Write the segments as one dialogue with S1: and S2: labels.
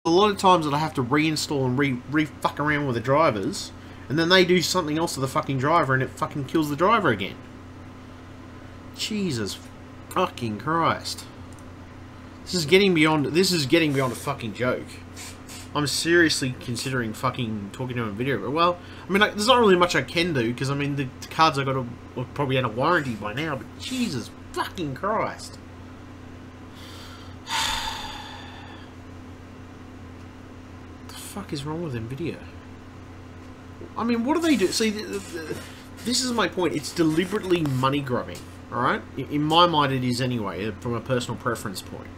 S1: a lot of times that I have to reinstall and re-fuck around with the drivers, and then they do something else to the fucking driver and it fucking kills the driver again. Jesus fucking Christ. This is getting beyond a fucking joke. I'm seriously considering fucking talking to him in video. But, well, I mean, like, there's not really much I can do, because, I mean, the cards I got are probably out of warranty by now, but Jesus fucking Christ. What the fuck is wrong with NVIDIA? I mean, what do they do? See, this is my point. It's deliberately money grubbing, alright? In my mind it is anyway, from a personal preference point.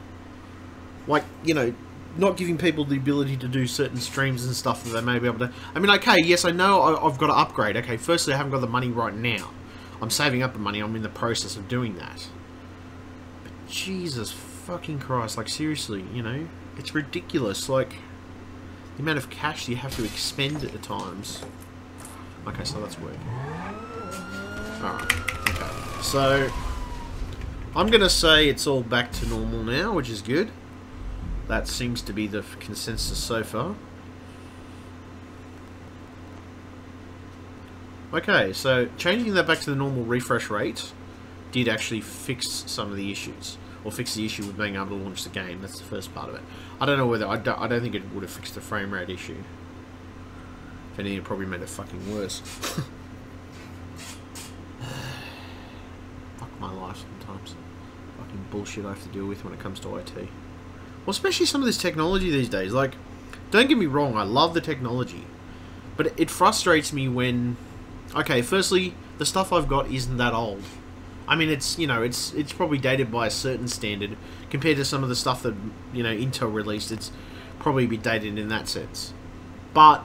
S1: Like, you know, not giving people the ability to do certain streams and stuff that they may be able to... I mean, okay, yes, I know I've got to upgrade. Okay, firstly, I haven't got the money right now. I'm saving up the money. I'm in the process of doing that. But Jesus fucking Christ, like, seriously, you know? It's ridiculous, like, the amount of cash you have to expend at times. Okay, so that's working. Alright, okay. So, I'm going to say it's all back to normal now, which is good. That seems to be the consensus so far. Okay, so changing that back to the normal refresh rate did actually fix some of the issues. Or fix the issue with being able to launch the game. That's the first part of it. I don't know whether... I don't think it would have fixed the frame rate issue. If anything, it probably made it fucking worse. Fuck my life sometimes. Fucking bullshit I have to deal with when it comes to IT. Well, especially some of this technology these days. Like, don't get me wrong, I love the technology. But it frustrates me when... Okay, firstly, the stuff I've got isn't that old. I mean, it's, you know, it's probably dated by a certain standard. Compared to some of the stuff that, you know, Intel released, it's probably a bit dated in that sense. But,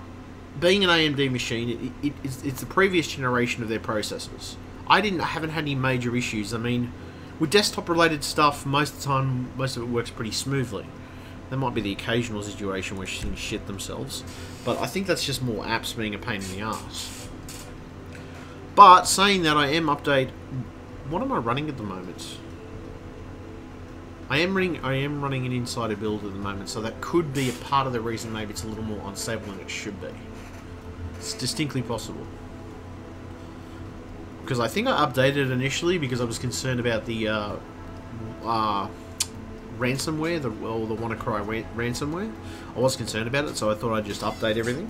S1: being an AMD machine, it's the previous generation of their processors. I haven't had any major issues. I mean... With desktop-related stuff, most of the time, most of it works pretty smoothly. There might be the occasional situation where things shit themselves, but I think that's just more apps being a pain in the ass. But, saying that, I am update... What am I running at the moment? I am running an insider build at the moment, so that could be a part of the reason maybe it's a little more unstable than it should be. It's distinctly possible. Because I think I updated it initially because I was concerned about the ransomware, the WannaCry ransomware. I was concerned about it, so I thought I'd just update everything.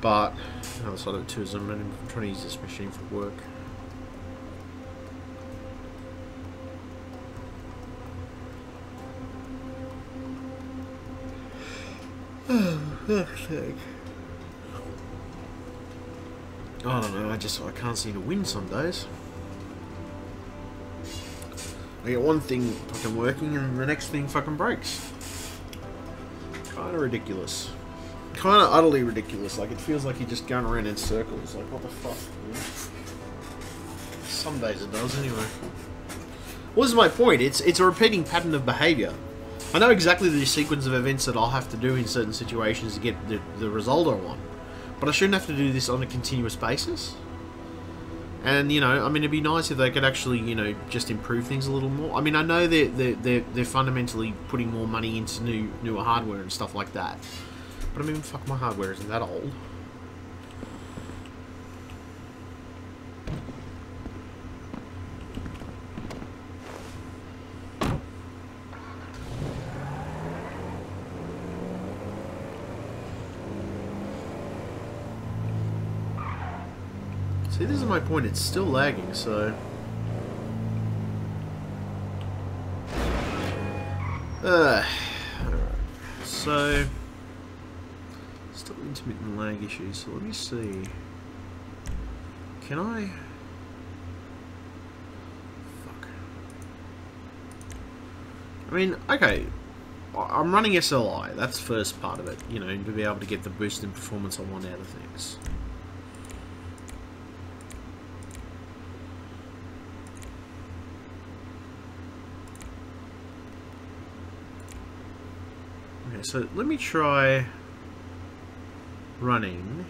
S1: But the other side of it too is I'm trying to use this machine for work. Oh, fuck's sake. I don't know, I can't seem to win some days. I get one thing fucking working and the next thing fucking breaks. Kinda ridiculous. Kinda utterly ridiculous, like it feels like you're just going around in circles, like what the fuck, dude? Some days it does anyway. Well, this is my point, it's a repeating pattern of behaviour. I know exactly the sequence of events that I'll have to do in certain situations to get the result I want. But I shouldn't have to do this on a continuous basis. And, you know, I mean, it'd be nice if they could actually, you know, just improve things a little more. I mean, I know they're fundamentally putting more money into newer hardware and stuff like that. But I mean, fuck, my hardware isn't that old. See, this is my point, it's still lagging, so... Alright, so... Still intermittent lag issues, so let me see... Can I... Fuck. I mean, okay, I'm running SLI, that's the first part of it, you know, to be able to get the boost in performance I want out of things. Okay, so let me try running.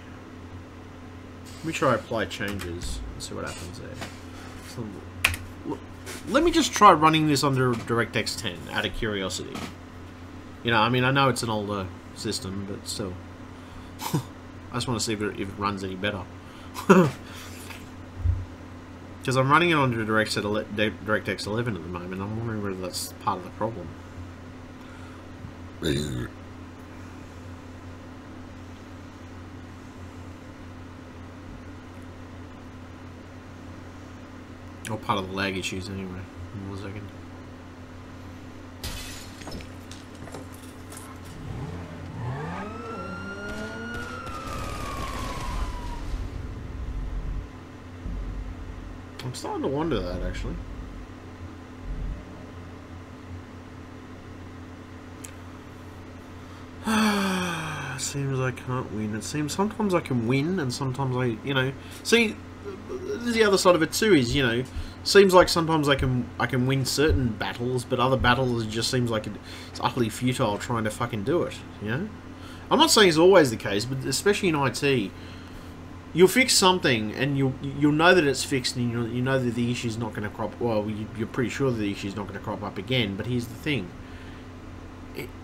S1: Let me try apply changes and see what happens there. So, let me just try running this under DirectX 10 out of curiosity. You know, I mean, I know it's an older system, but still. I just want to see if it runs any better. Because I'm running it on DirectX 11 at the moment. I'm wondering whether that's part of the problem. Or part of the lag issues anyway. Hold on a second. I'm starting to wonder that, actually. Seems I can't win. It seems sometimes I can win, and sometimes I, you know... See, the other side of it too is, you know, seems like sometimes I can win certain battles, but other battles it just seems like it's utterly futile trying to fucking do it, you know? I'm not saying it's always the case, but especially in IT... You'll fix something, and you'll know that it's fixed, and you know that the issue's not going to crop. Well, you're pretty sure that the issue's not going to crop up again. But here's the thing: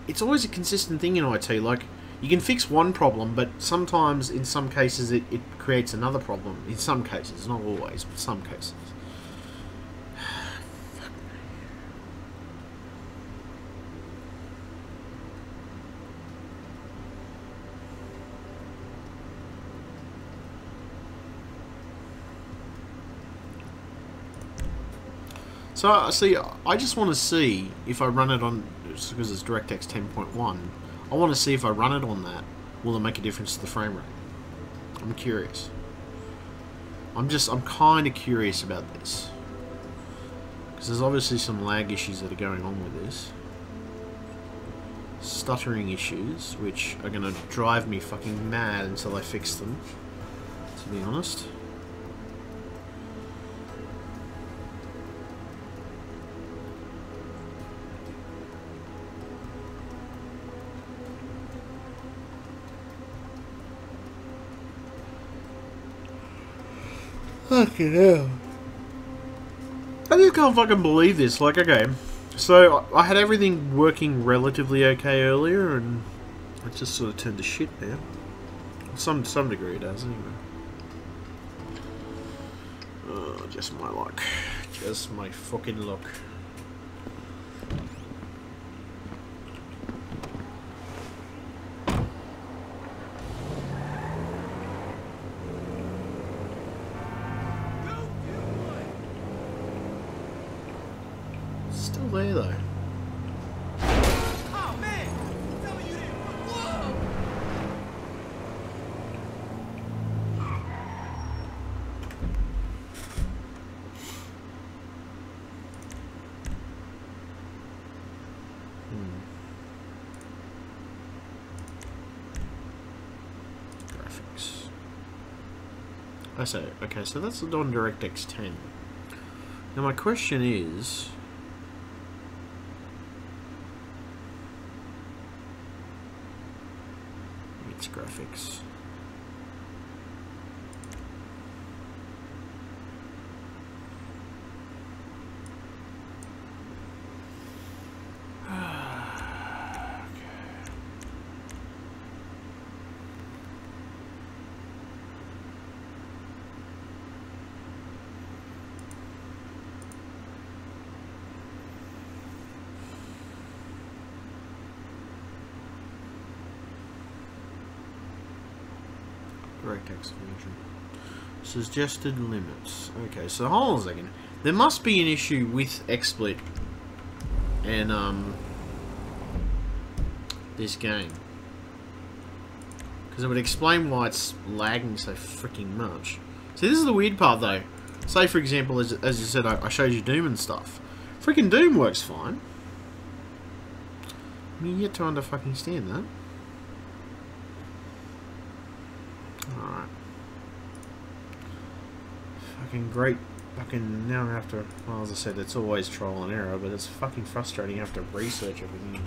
S1: it's always a consistent thing in IT. Like, you can fix one problem, but sometimes, in some cases, it creates another problem. In some cases, not always, but some cases. So, see, I just want to see if I run it on, because it's DirectX 10.1, I want to see if I run it on that, will it make a difference to the frame rate? I'm curious. I'm kind of curious about this. Because there's obviously some lag issues that are going on with this. Stuttering issues, which are going to drive me fucking mad until I fix them, to be honest. Fucking hell. I just can't fucking believe this. Like, okay, so I had everything working relatively okay earlier, and it just sort of turned to shit now. Some degree it does, anyway. Oh, just my luck. Just my fucking luck. Still there though.
S2: Oh man! Tell me you didn't. Whoa!
S1: Graphics. I say, okay, so that's on DirectX 10. Now my question is... graphics. DirectX version. Suggested limits. Okay, so hold on a second. There must be an issue with XSplit and this game, because it would explain why it's lagging so freaking much. See, this is the weird part though. Say for example, as you said, I showed you Doom and stuff. Freaking Doom works fine. I mean, yet to understand that. Alright. Fucking great. Fucking now I have to, well, as I said, it's always trial and error, but it's fucking frustrating. I have to research everything.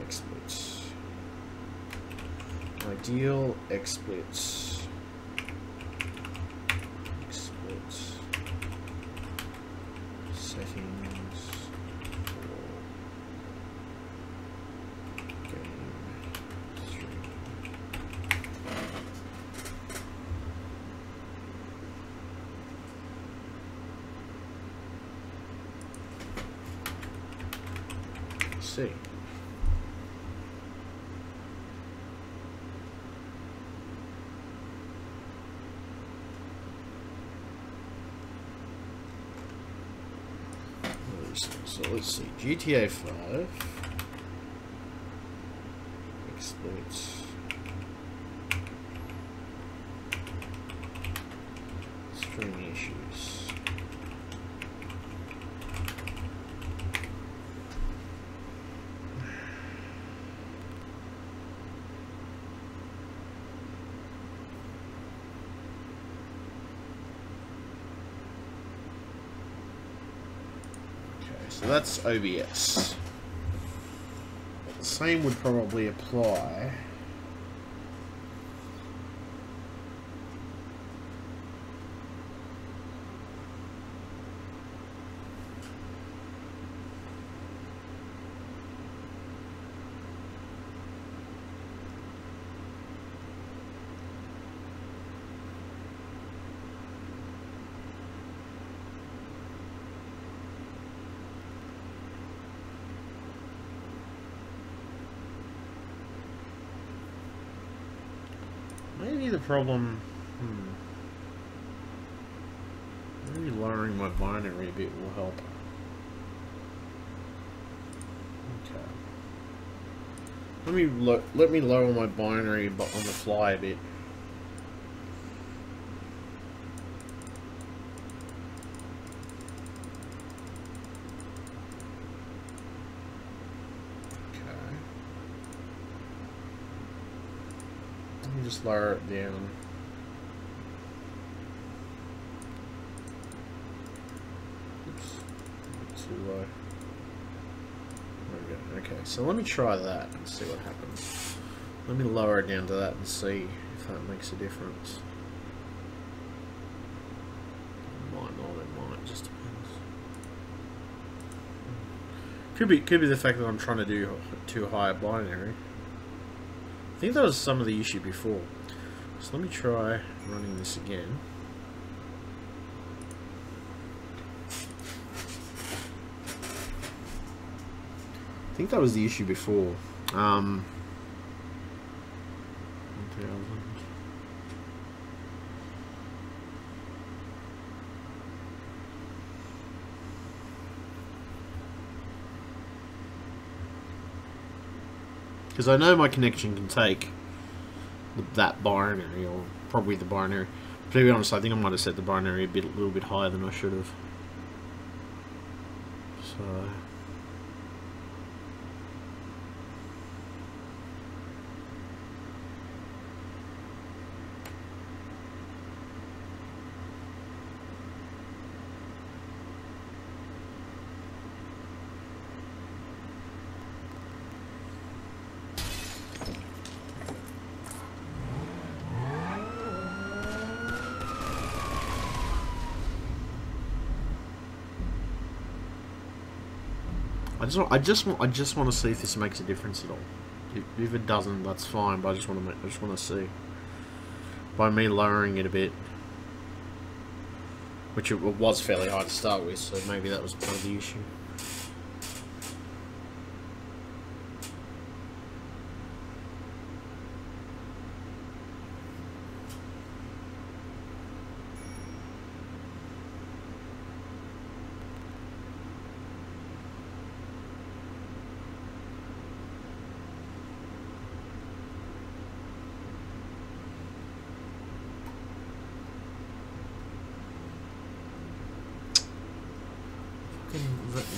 S1: XSplits. Ideal XSplits. XSplits. Settings for game stream. Let's see. So let's see, GTA 5 exploits streaming issues. So that's OBS. Same would probably apply. Maybe the problem... Maybe lowering my binary a bit will help. Okay. Let me lower my binary on the fly a bit. Just lower it down. Oops, too low. There we go. Okay, so let me try that and see what happens. Let me lower it down to that and see if that makes a difference. It might not, it might, just depends. Could be the fact that I'm trying to do too high a binary. I think that was some of the issue before. So let me try running this again. I think that was the issue before. 1000. Because I know my connection can take that binary, or probably the binary. To be honest, I think I might have set the binary a little bit higher than I should have. So... I just want to see if this makes a difference at all. If it doesn't, that's fine. But I just want to see by me lowering it a bit, which it was fairly high to start with. So maybe that was part of the issue.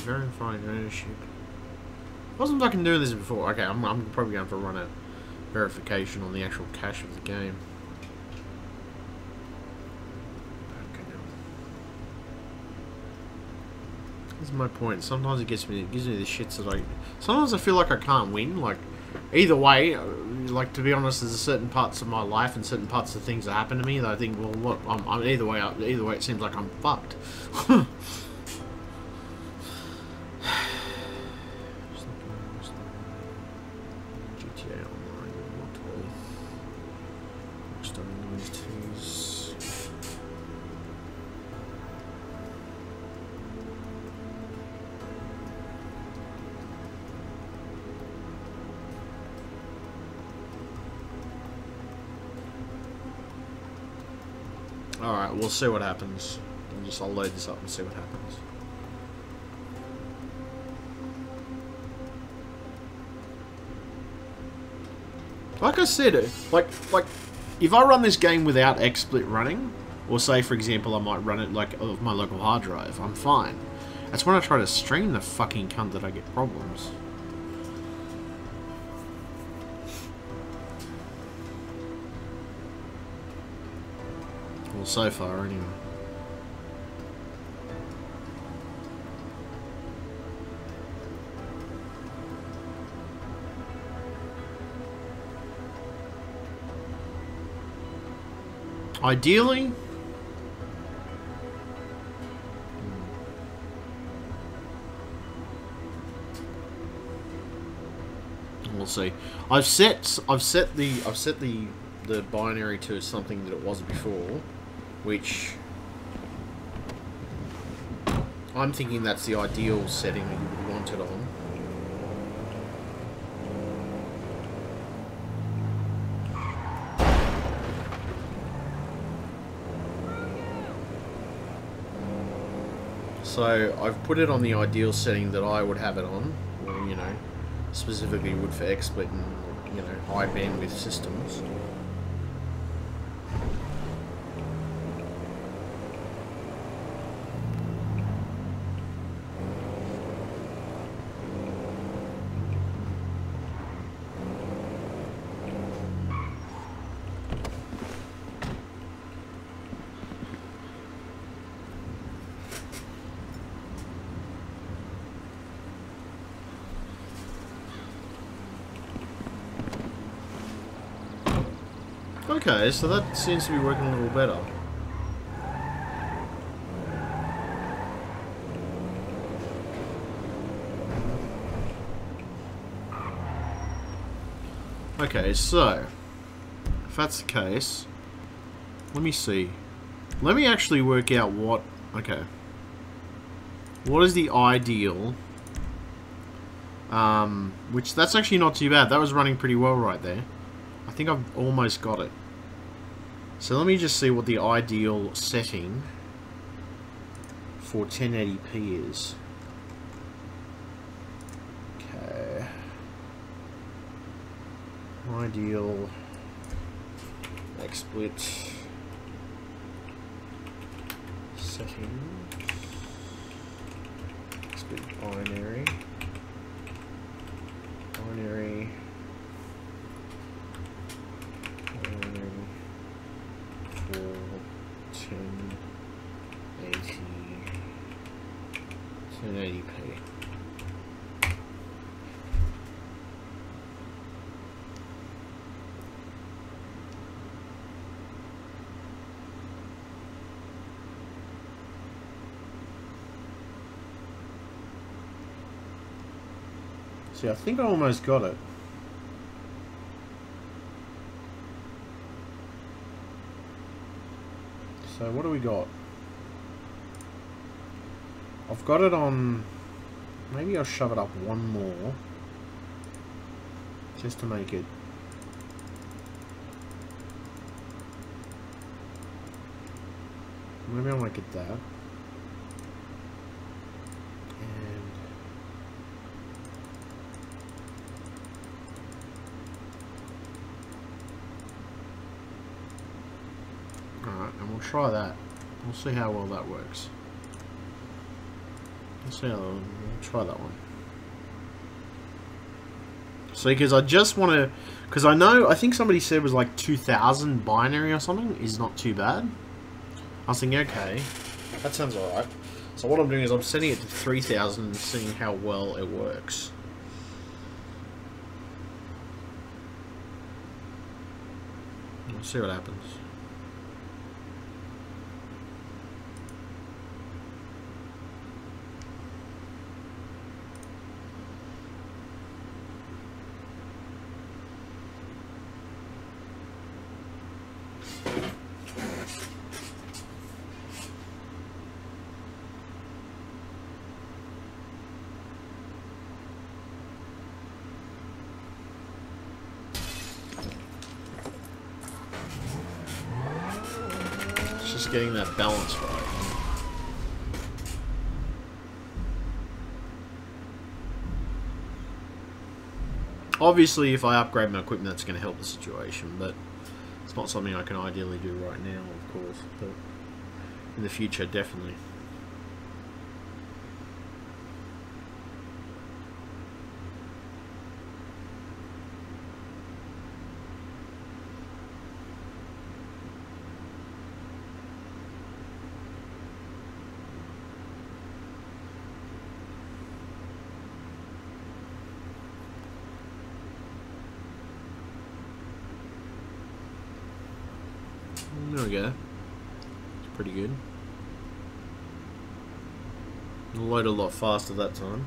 S1: Verifying ownership. Wasn't fucking doing this before. Okay, I'm probably going to run a verification on the actual cache of the game. This is my point. Sometimes it gives me the shits that sometimes I feel like I can't win. Like, either way, like, to be honest, there's certain parts of my life and certain parts of things that happen to me that I think, well, look, I'm either way it seems like I'm fucked. Alright, we'll see what happens. I'll load this up and see what happens. Like I said, like if I run this game without XSplit running, or say for example I might run it like off my local hard drive, I'm fine. That's when I try to stream the fucking cunt that I get problems. Well, so far anyway. Ideally, we'll see. I've set the binary to something that it was before, which I'm thinking that's the ideal setting that you would want it on. So I've put it on the ideal setting that I would have it on, or, you know, specifically would for XSplit and, you know, high bandwidth systems. Okay, so that seems to be working a little better. Okay, so if that's the case, let me see. Let me actually work out what... Okay. What is the ideal? Which, that's actually not too bad. That was running pretty well right there. I think I've almost got it. So let me just see what the ideal setting for 1080p is. Okay. Ideal XSplit settings. XSplit binary. Binary. For 1080p. See, I think I almost got it. So what do we got? I've got it on... Maybe I'll shove it up one more. Just to make it... Maybe I'll make it that. And... Alright, and we'll try that. We'll see how well that works. Let's see how we'll try that one. See, because I just want to... Because I think somebody said it was like 2000 binary or something is not too bad. I was thinking, okay, that sounds alright. So what I'm doing is I'm setting it to 3000 and seeing how well it works. We'll see what happens. just getting that balance right. Obviously, if I upgrade my equipment, that's going to help the situation, but it's not something I can ideally do right now, of course, but in the future, definitely. There we go. It's pretty good. It'll load a lot faster that time.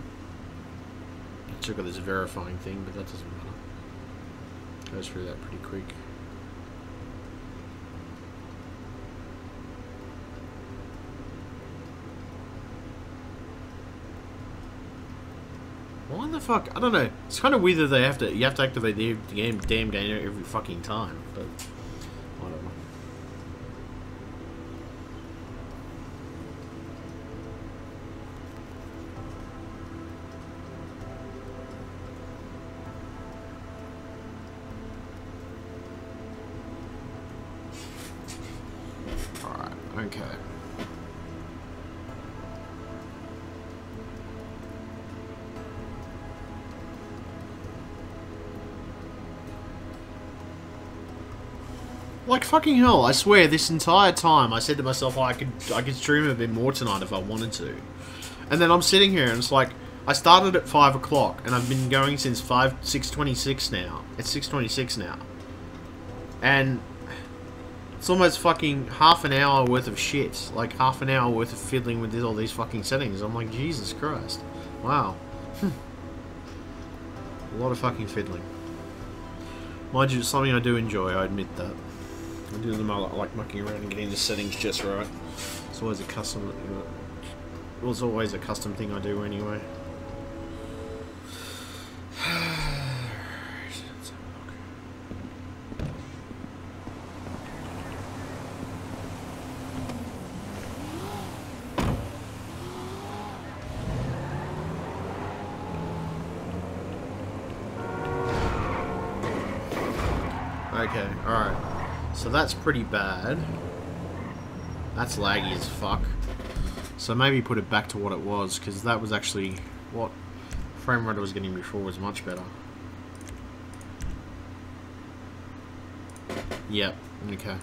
S1: It's got this verifying thing, but that doesn't matter. Goes through that pretty quick. Why the fuck? I don't know. It's kind of weird that you have to activate the damn game every fucking time, but whatever. Okay. Like fucking hell, I swear this entire time I said to myself, oh, I could stream a bit more tonight if I wanted to. And then I'm sitting here and it's like I started at 5 o'clock and I've been going since 6:26 now. It's 6:26 now. And it's almost fucking half an hour worth of shit. Like, half an hour worth of fiddling with all these fucking settings. I'm like, Jesus Christ. Wow. A lot of fucking fiddling. Mind you, it's something I do enjoy, I admit that. I do them, I like mucking around and getting the settings just right. It's always a custom... It was always a custom thing I do anyway. Okay, alright. So that's pretty bad. That's laggy as fuck. So maybe put it back to what it was, because that was actually what frame rate I was getting before was much better. Yep, okay.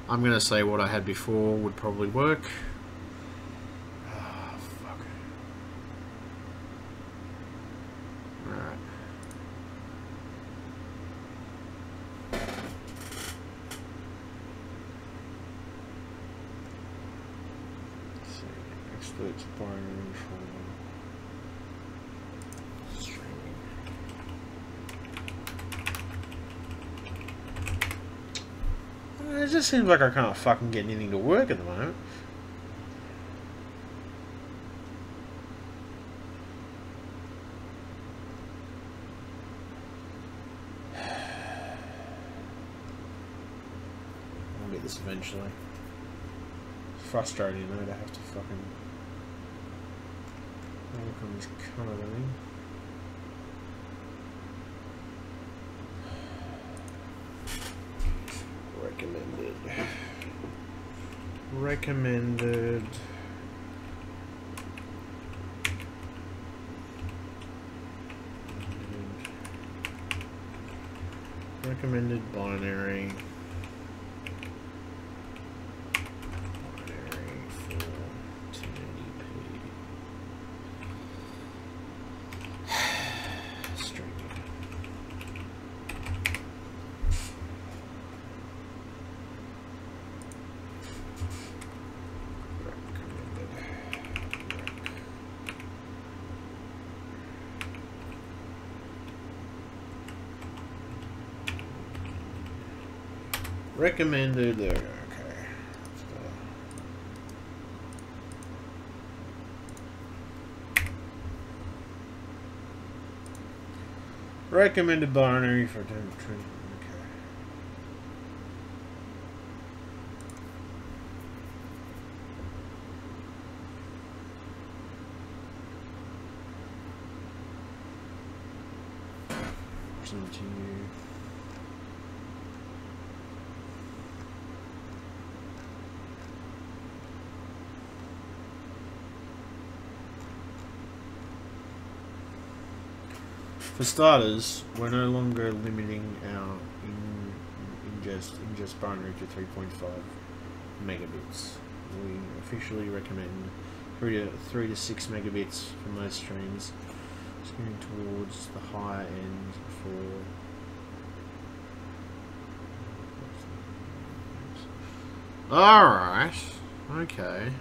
S1: I'm gonna say what I had before would probably work. Ah, fuck. Alright. Experts binary for streaming. It just seems like I can't fucking get anything to work at the moment. I'll get this eventually. It's frustrating though to have to fucking work on this kind of thing. Recommended. Recommended binary. Binary for 1080p. Streaming. Recommended there. Okay. Recommended binary for 10. Okay. Excellent to you. For starters, we're no longer limiting our ingest binary to 3.5 megabits. We officially recommend 3 to 6 megabits for most streams, skewing towards the higher end for alright. Okay.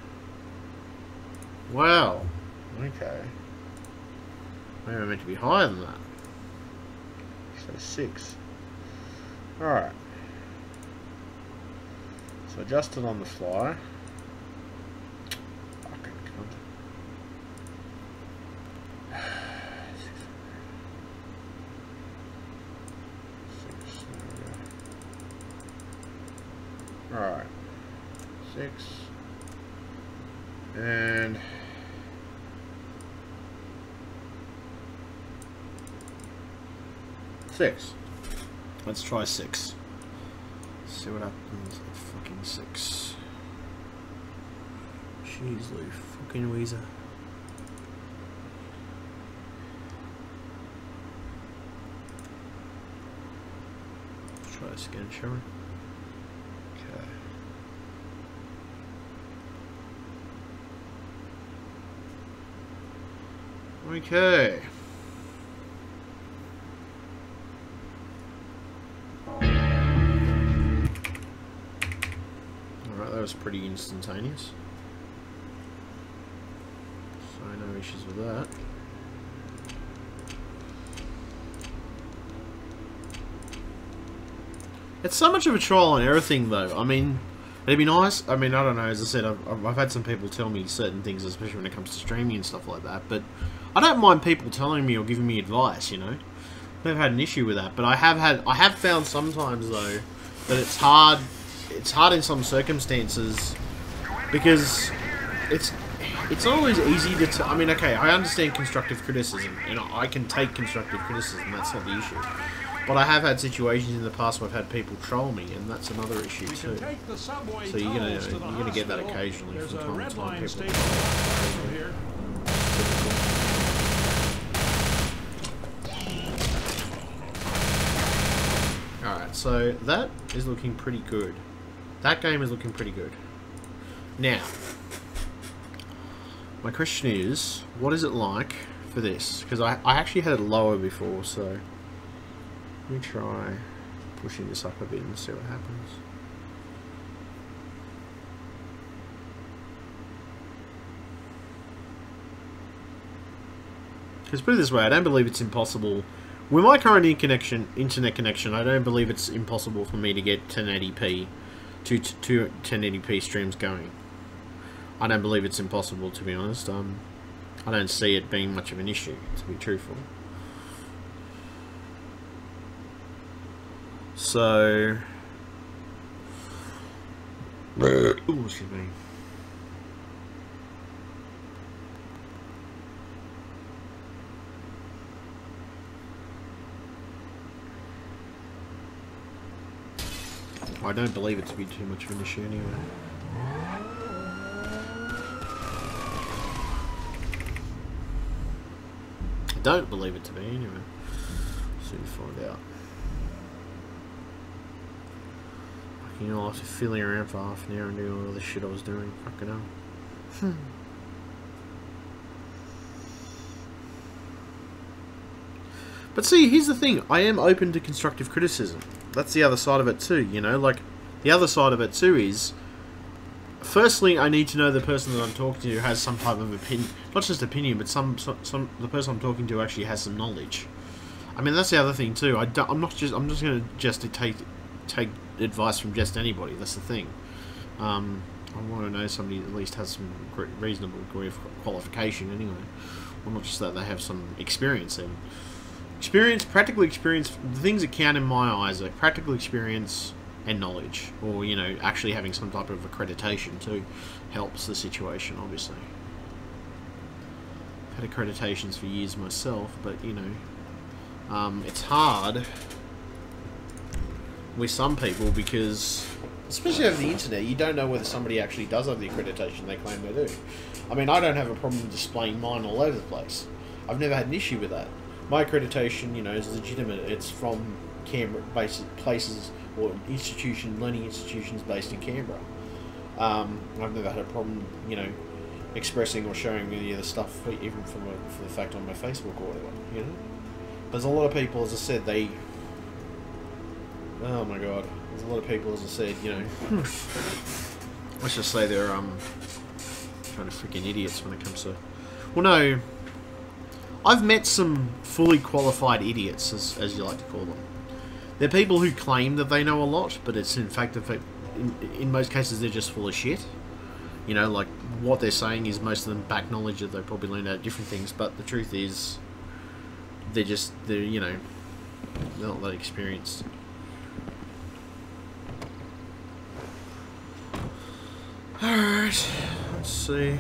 S1: Well, okay. Maybe I'm meant to be higher than that. So 6. Alright. So adjust it on the fly. Fucking cunt. Six. There we go. Alright. 6. And 6. Let's try 6. See what happens at fucking 6. Jeez, Lou, fucking Weezer. Let's try this again, shall we? Okay. Okay. That was pretty instantaneous. So no issues with that. It's so much of a trial and error thing though. I mean, it'd be nice. I mean, I don't know, as I said, I've had some people tell me certain things, especially when it comes to streaming and stuff like that, but I don't mind people telling me or giving me advice, you know. I've never had an issue with that, but I have found sometimes though that it's hard in some circumstances because it's not always easy to I mean, okay, I understand constructive criticism and I can take constructive criticism, that's not the issue, but I have had situations in the past where I've had people troll me, and that's another issue too. So you're gonna get that occasionally from time to time. People. Alright, so that is looking pretty good. That game is looking pretty good. Now, my question is, what is it like for this? Because I actually had it lower before, so let me try pushing this up a bit and see what happens. Because put it this way, I don't believe it's impossible. With my current internet connection, I don't believe it's impossible for me to get 1080p to 1080p streams going. I don't believe it's impossible, to be honest. I don't see it being much of an issue, to be truthful. So, ooh, excuse me. I don't believe it to be too much of an issue anyway. I don't believe it to be anyway. Soon find out. You know, after feeling around for half an hour and doing all the shit I was doing, fucking hell. But see, here's the thing. I am open to constructive criticism. That's the other side of it too, you know? Like, the other side of it too is, firstly, I need to know the person that I'm talking to has some type of opinion. Not just opinion, but the person I'm talking to actually has some knowledge. I mean, that's the other thing too. I'm just going to just take advice from just anybody. That's the thing. I want to know somebody that at least has some reasonable degree of qualification anyway. Well, not just that, they have some experience in. Practical experience, the things that count in my eyes are practical experience and knowledge. Or, you know, actually having some type of accreditation too helps the situation, obviously. I've had accreditations for years myself, but, you know, It's hard with some people because, especially over the internet, you don't know whether somebody actually does have the accreditation they claim they do. I mean, I don't have a problem displaying mine all over the place. I've never had an issue with that. My accreditation, you know, is legitimate. It's from Canberra-based places or learning institutions based in Canberra. I've never had a problem, you know, expressing or showing any of the stuff, even for the fact on my Facebook or whatever, you know. There's a lot of people, as I said, oh my god, there's a lot of people, as I said, you know, let's just say they're, kind of freaking idiots when it comes to, well no, I've met some fully qualified idiots, as you like to call them. They're people who claim that they know a lot, but it's in fact, in most cases, they're just full of shit. You know, like, what they're saying is most of them back knowledge that they probably learned out different things, but the truth is, they're, you know, they're not that experienced. Alright, let's see.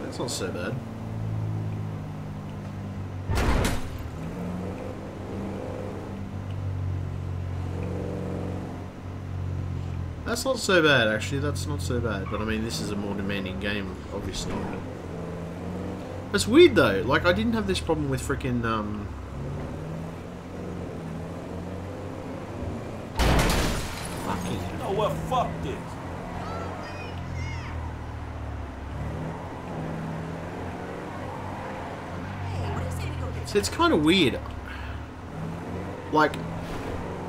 S1: That's not so bad. That's not so bad, actually. That's not so bad. But I mean, this is a more demanding game, obviously. That's weird, though. Like, I didn't have this problem with freaking, fucking...
S3: Oh, well, fuck this.
S1: So it's kind of weird. Like...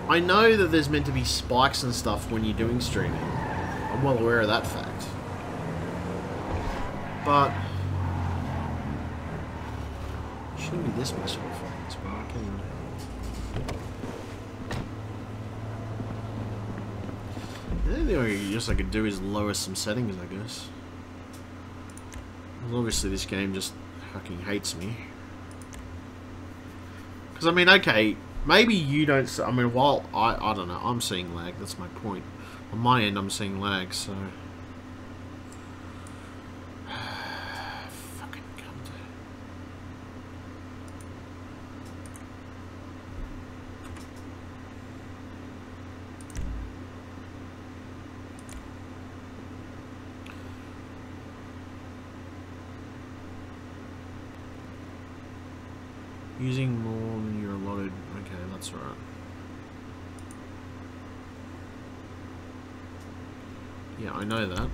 S1: I know that there's meant to be spikes and stuff when you're doing streaming. I'm well aware of that fact. But... it shouldn't be this much of a fucking spike. The only thing I could do is lower some settings, I guess. Because obviously this game just fucking hates me. Because I mean, okay... maybe you don't... I mean, while... I don't know. I'm seeing lag. That's my point. On my end, I'm seeing lag, so... fucking cunt. Using more than you're allotted. Okay, that's alright. Yeah, I know that.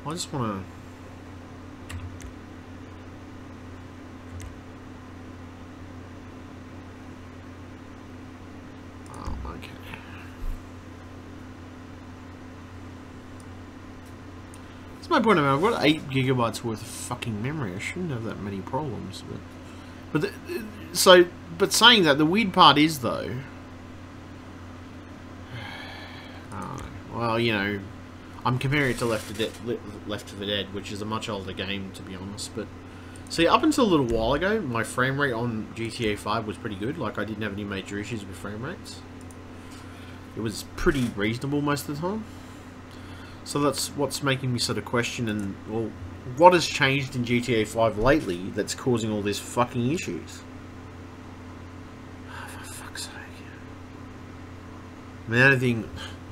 S1: I just want to... oh, okay. That's my point. I mean, I've got 8 gigabytes worth of fucking memory. I shouldn't have that many problems. But saying that, the weird part is though. Well, you know, I'm comparing it to Left 4 Dead, which is a much older game, to be honest. But see, up until a little while ago, my frame rate on GTA 5 was pretty good. Like, I didn't have any major issues with frame rates. It was pretty reasonable most of the time. So that's what's making me sort of question, and, well, what has changed in GTA 5 lately that's causing all these fucking issues? Oh, for fuck's sake.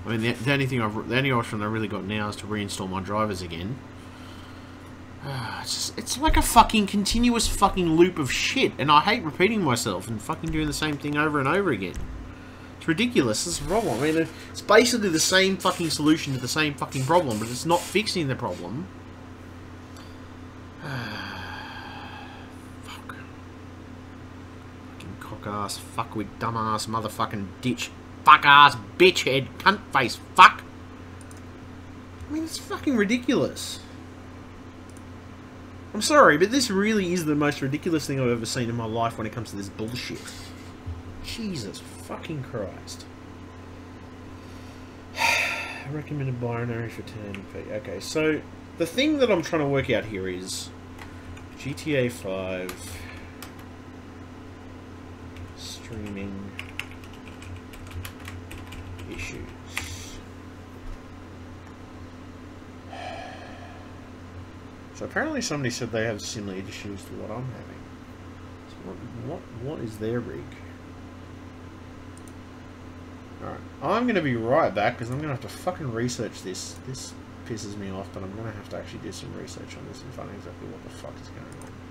S1: I mean, the only option I really got now is to reinstall my drivers again. It's like a fucking continuous fucking loop of shit, and I hate repeating myself and fucking doing the same thing over and over again. It's ridiculous. This is the problem. I mean, it's basically the same fucking solution to the same fucking problem, but it's not fixing the problem. Fuck. Fucking cock-ass, fuckwit, dumbass, motherfucking ditch, fuck-ass, bitch-head, cunt-face, fuck. I mean, it's fucking ridiculous. I'm sorry, but this really is the most ridiculous thing I've ever seen in my life when it comes to this bullshit. Jesus fucking Christ. Recommended binary for 1080p. Okay, so the thing that I'm trying to work out here is GTA 5 streaming issues. So apparently somebody said they have similar issues to what I'm having. So what is their rig? Alright, I'm going to be right back because I'm going to have to fucking research this. This pisses me off, but I'm going to have to actually do some research on this and find out exactly what the fuck is going on.